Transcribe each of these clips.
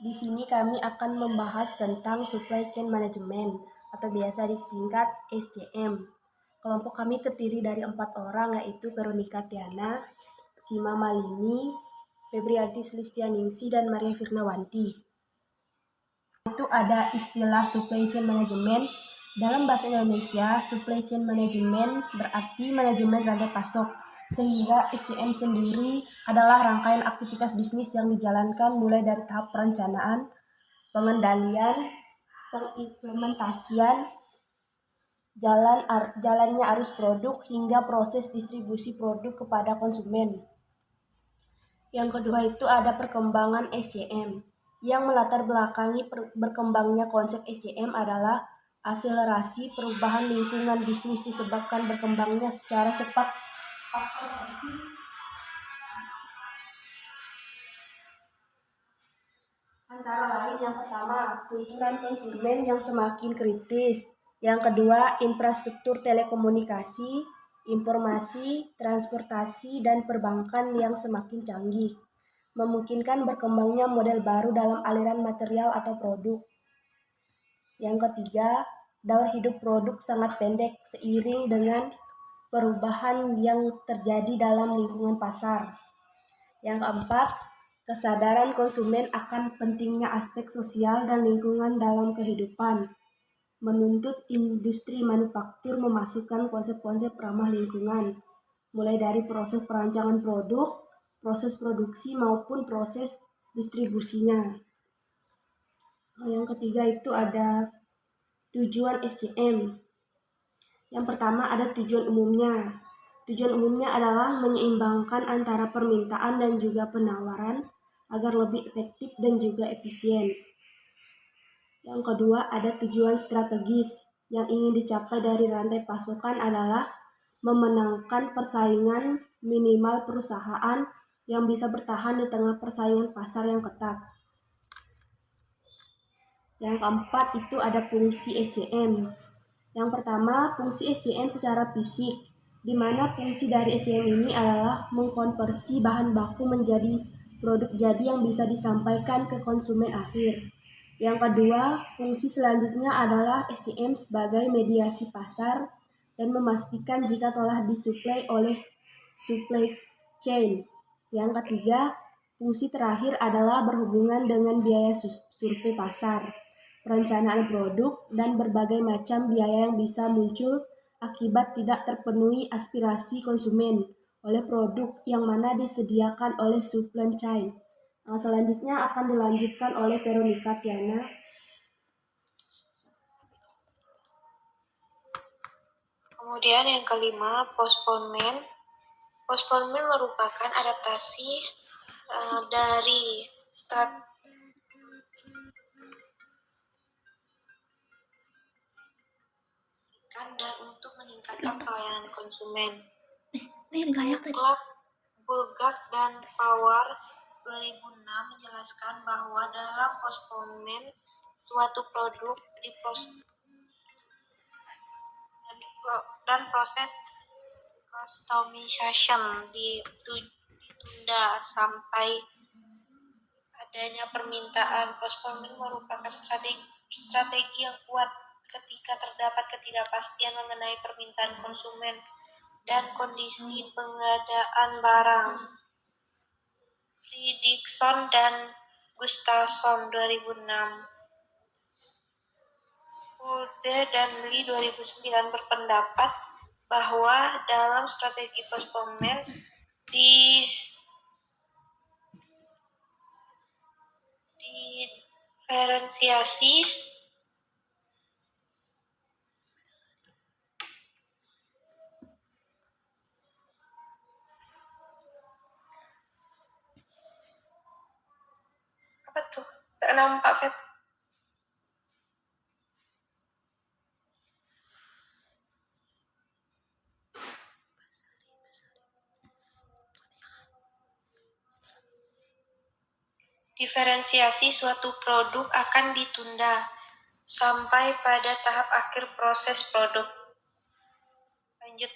Di sini kami akan membahas tentang supply chain management atau biasa disingkat SCM. Kelompok kami terdiri dari 4 orang, yaitu Veronica Tiana, Sima Malini, Febrianti Sulistianingsi, dan Maria Firnawanti. Itu ada istilah supply chain management. Dalam bahasa Indonesia, supply chain management berarti manajemen rantai pasok, sehingga SCM sendiri adalah rangkaian aktivitas bisnis yang dijalankan mulai dari tahap perencanaan, pengendalian, pengimplementasian, jalannya arus produk, hingga proses distribusi produk kepada konsumen. Yang kedua itu ada perkembangan SCM. Yang melatar belakangi berkembangnya konsep SCM adalah akselerasi perubahan lingkungan bisnis disebabkan berkembangnya secara cepat antara lain yang pertama, tuntutan konsumen yang semakin kritis. Yang kedua, infrastruktur telekomunikasi, informasi, transportasi, dan perbankan yang semakin canggih, memungkinkan berkembangnya model baru dalam aliran material atau produk. Yang ketiga, daur hidup produk sangat pendek seiring dengan perubahan yang terjadi dalam lingkungan pasar. Yang keempat, kesadaran konsumen akan pentingnya aspek sosial dan lingkungan dalam kehidupan, menuntut industri manufaktur memasukkan konsep-konsep ramah lingkungan, mulai dari proses perancangan produk, proses produksi maupun proses distribusinya. Yang ketiga itu ada tujuan SCM. Yang pertama ada tujuan umumnya. Tujuan umumnya adalah menyeimbangkan antara permintaan dan juga penawaran agar lebih efektif dan juga efisien. Yang kedua ada tujuan strategis. Yang ingin dicapai dari rantai pasokan adalah memenangkan persaingan minimal perusahaan yang bisa bertahan di tengah persaingan pasar yang ketat. Yang keempat itu ada fungsi SCM. Yang pertama, fungsi SCM secara fisik, di mana fungsi dari SCM ini adalah mengkonversi bahan baku menjadi produk jadi yang bisa disampaikan ke konsumen akhir. Yang kedua, fungsi selanjutnya adalah SCM sebagai mediasi pasar dan memastikan jika telah disuplai oleh supply chain. Yang ketiga, fungsi terakhir adalah berhubungan dengan biaya survei pasar, perencanaan produk, dan berbagai macam biaya yang bisa muncul akibat tidak terpenuhi aspirasi konsumen oleh produk yang mana disediakan oleh supply chain. Selanjutnya akan dilanjutkan oleh Veronica Tiana. Kemudian yang kelima, postponement. Postponement merupakan adaptasi dari dan untuk meningkatkan pelayanan konsumen. Bulgak dan Power 2006 menjelaskan bahwa dalam postponement suatu produk dan proses customization ditunda sampai adanya permintaan. Postponement merupakan strategi yang kuat ketika terdapat ketidakpastian mengenai permintaan konsumen dan kondisi pengadaan barang. Fredrickson dan Gustafsson 2006. Schulze dan Lee 2009 berpendapat bahwa dalam strategi postponement diferensiasi tak nampak Feb. Diferensiasi suatu produk akan ditunda sampai pada tahap akhir proses produk. Lanjut.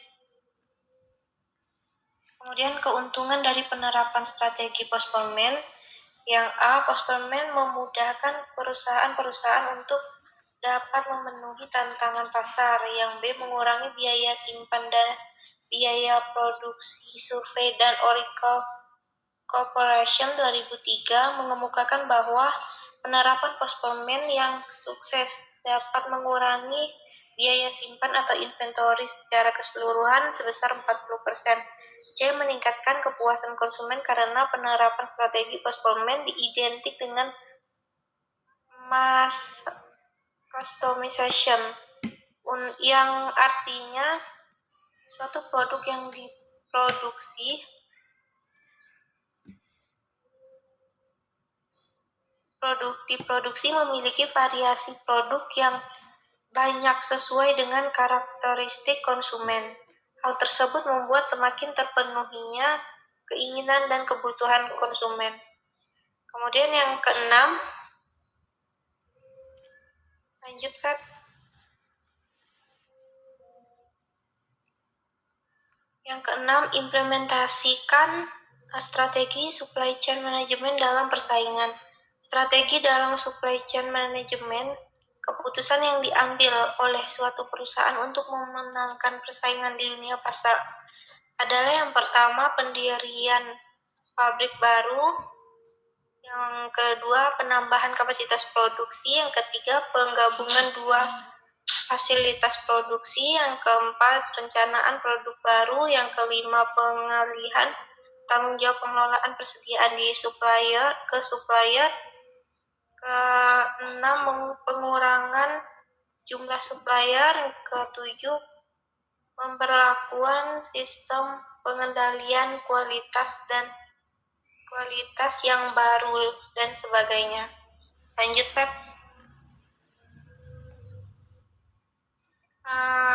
Kemudian keuntungan dari penerapan strategi postponement Yang A, postponement memudahkan perusahaan-perusahaan untuk dapat memenuhi tantangan pasar. Yang B, mengurangi biaya simpan dan biaya produksi. Survei dan Oracle Corporation 2003 mengemukakan bahwa penerapan postponement yang sukses dapat mengurangi biaya simpan atau inventory secara keseluruhan sebesar 40%. C. Meningkatkan kepuasan konsumen karena penerapan strategi postponement diidentik dengan mass customization, yang artinya suatu produk yang diproduksi memiliki variasi produk yang banyak sesuai dengan karakteristik konsumen. Hal tersebut membuat semakin terpenuhinya keinginan dan kebutuhan konsumen. Kemudian yang keenam, lanjut Feb. Yang keenam, implementasikan strategi supply chain management dalam persaingan. Strategi dalam supply chain management, keputusan yang diambil oleh suatu perusahaan untuk memenangkan persaingan di dunia pasar adalah yang pertama, pendirian pabrik baru, yang kedua, penambahan kapasitas produksi, yang ketiga, penggabungan dua fasilitas produksi, yang keempat, perencanaan produk baru, yang kelima, pengalihan tanggung jawab pengelolaan persediaan di supplier, keenam, pengurangan jumlah supplier, yang ketujuh, pemberlakuan sistem pengendalian kualitas yang baru, dan sebagainya. Lanjut, Pep.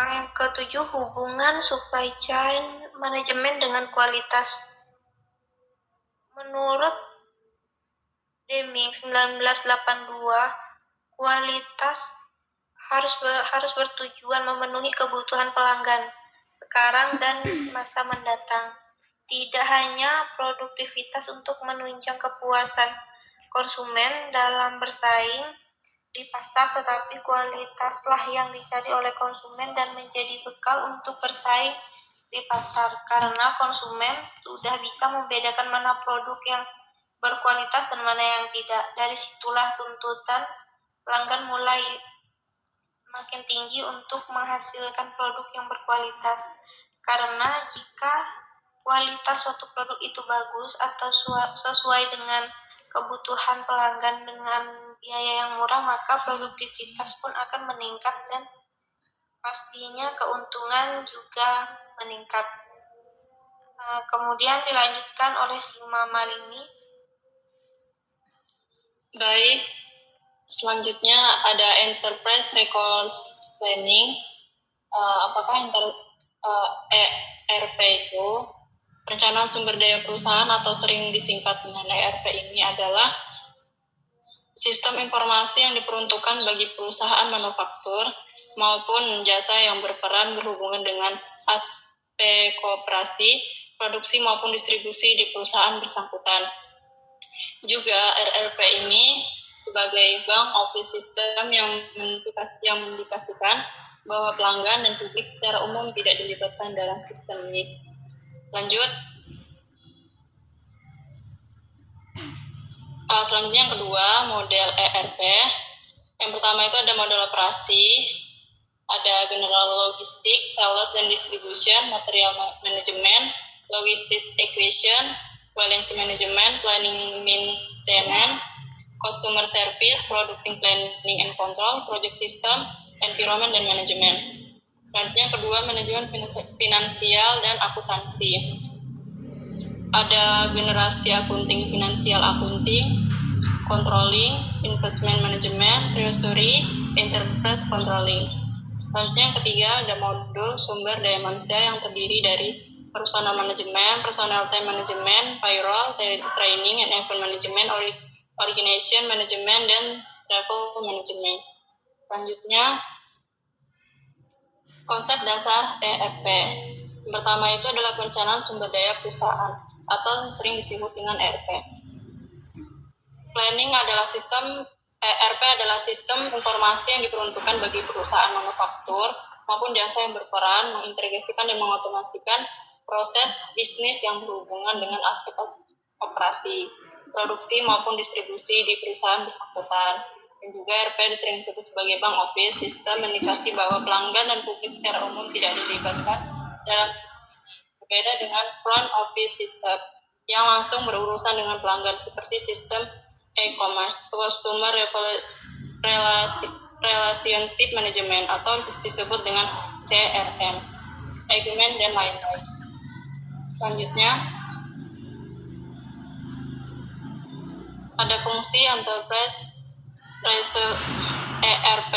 Yang ketujuh, hubungan supply chain manajemen dengan kualitas. Menurut Deming 1982, kualitas harus bertujuan memenuhi kebutuhan pelanggan sekarang dan masa mendatang. Tidak hanya produktivitas untuk menunjang kepuasan konsumen dalam bersaing di pasar, tetapi kualitaslah yang dicari oleh konsumen dan menjadi bekal untuk bersaing di pasar. Karena konsumen sudah bisa membedakan mana produk yang berkualitas dan mana yang tidak. Dari situlah tuntutan pelanggan mulai semakin tinggi untuk menghasilkan produk yang berkualitas. Karena jika kualitas suatu produk itu bagus atau sesuai dengan kebutuhan pelanggan dengan biaya yang murah, maka produktivitas pun akan meningkat dan pastinya keuntungan juga meningkat. Kemudian dilanjutkan oleh Sima Malini. Baik, selanjutnya ada Enterprise Resource Planning. Apakah ERP itu? Perencanaan sumber daya perusahaan atau sering disingkat dengan ERP ini adalah sistem informasi yang diperuntukkan bagi perusahaan manufaktur maupun jasa yang berhubungan dengan aspek kooperasi, produksi maupun distribusi di perusahaan bersangkutan. Juga ERP ini sebagai bank office system yang mendedikasikan bahwa pelanggan dan publik secara umum tidak dilibatkan dalam sistem ini. Lanjut. Selanjutnya yang kedua, model ERP. Yang pertama itu ada model operasi, ada general logistik, sales dan distribution, material management, logistics equation, balance management, planning maintenance, customer service, producting planning and control, project system, environment dan manajemen. Selanjutnya yang kedua, manajemen finansial dan akuntansi. Ada generasi akunting, finansial accounting, controlling, investment management, treasury, enterprise controlling. Selanjutnya yang ketiga, ada modul sumber daya manusia yang terdiri dari personal management, personal time management, payroll, training and event management, organization management, dan travel management. Selanjutnya, konsep dasar ERP. Yang pertama itu adalah perencanaan sumber daya perusahaan atau sering disebut dengan ERP. Planning adalah sistem ERP adalah sistem informasi yang diperuntukkan bagi perusahaan manufaktur maupun jasa yang berperan mengintegrasikan dan mengotomasikan proses bisnis yang berhubungan dengan aspek operasi, produksi maupun distribusi di perusahaan bersangkutan. Dan juga ERP sering disebut sebagai bank office, sistem indikasi bahwa pelanggan dan publik secara umum tidak dilibatkan dalam berbeda dengan front office system yang langsung berurusan dengan pelanggan seperti sistem e-commerce, customer relationship management atau disebut dengan CRM, agreement dan lain-lain. Selanjutnya ada fungsi enterprise ERP.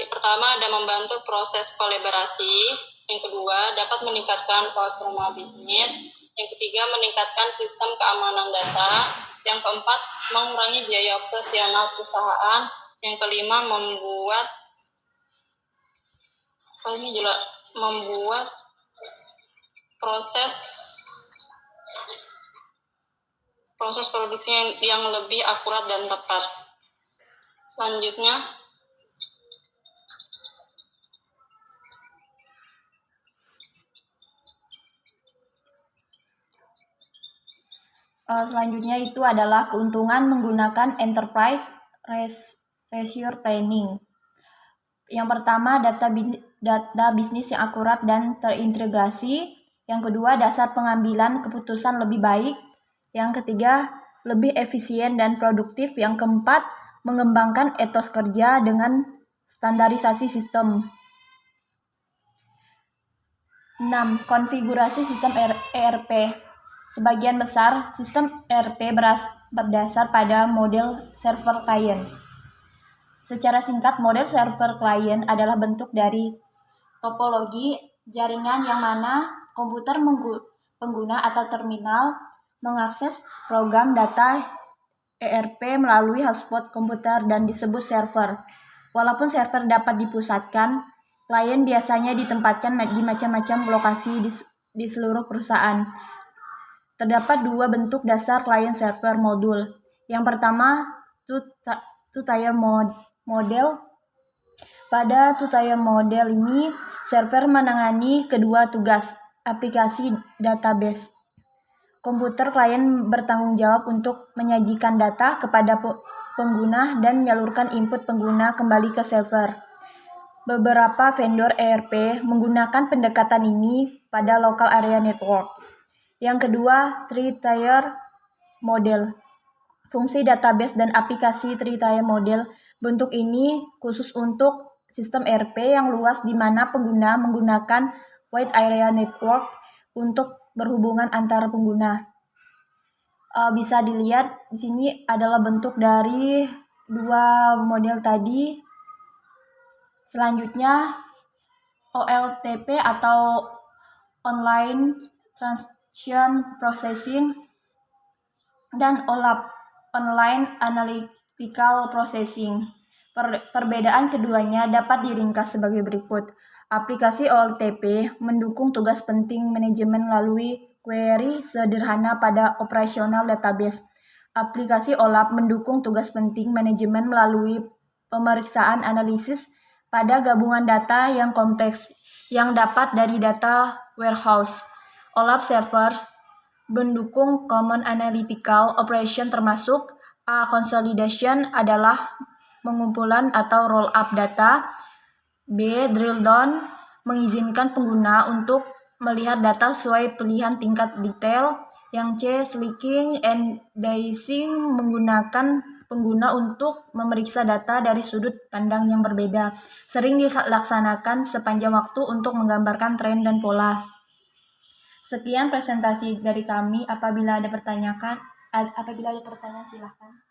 Pertama ada membantu proses kolaborasi, yang kedua dapat meningkatkan performa bisnis, yang ketiga meningkatkan sistem keamanan data, yang keempat mengurangi biaya operasional perusahaan, yang kelima membuat proses produksi yang lebih akurat dan tepat. Selanjutnya Selanjutnya itu adalah keuntungan menggunakan enterprise resource planning. Yang pertama, data bisnis yang akurat dan terintegrasi. Yang kedua, dasar pengambilan keputusan lebih baik. Yang ketiga, lebih efisien dan produktif. Yang keempat, mengembangkan etos kerja dengan standarisasi sistem. 6. Konfigurasi sistem ERP. Sebagian besar sistem ERP berdasar pada model server client. Secara singkat, model server client adalah bentuk dari topologi jaringan yang mana komputer pengguna atau terminal mengakses program data ERP melalui hotspot komputer dan disebut server. Walaupun server dapat dipusatkan, klien biasanya ditempatkan di macam-macam lokasi di seluruh perusahaan. Terdapat dua bentuk dasar client server modul. Yang pertama, two-tier model. Pada two-tier model ini, server menangani kedua tugas, aplikasi database. Komputer klien bertanggung jawab untuk menyajikan data kepada pengguna dan menyalurkan input pengguna kembali ke server. Beberapa vendor ERP menggunakan pendekatan ini pada local area network. Yang kedua, three-tier model. Fungsi database dan aplikasi three-tier model. Bentuk ini khusus untuk sistem ERP yang luas di mana pengguna menggunakan wide area network untuk berhubungan antara pengguna. Bisa dilihat di sini adalah bentuk dari dua model tadi. Selanjutnya, OLTP atau Online Transaction Processing dan OLAP, Online Analytical Processing. Perbedaan keduanya dapat diringkas sebagai berikut. Aplikasi OLTP mendukung tugas penting manajemen melalui query sederhana pada operasional database. Aplikasi OLAP mendukung tugas penting manajemen melalui pemeriksaan analisis pada gabungan data yang kompleks yang dapat dari data warehouse. OLAP servers mendukung Common Analytical Operation termasuk A. Consolidation adalah pengumpulan atau roll up data. B. Drill down mengizinkan pengguna untuk melihat data sesuai pilihan tingkat detail. Yang C. Slicing and dicing menggunakan pengguna untuk memeriksa data dari sudut pandang yang berbeda. Sering dilaksanakan sepanjang waktu untuk menggambarkan tren dan pola. Sekian presentasi dari kami. Apabila ada pertanyaan silahkan.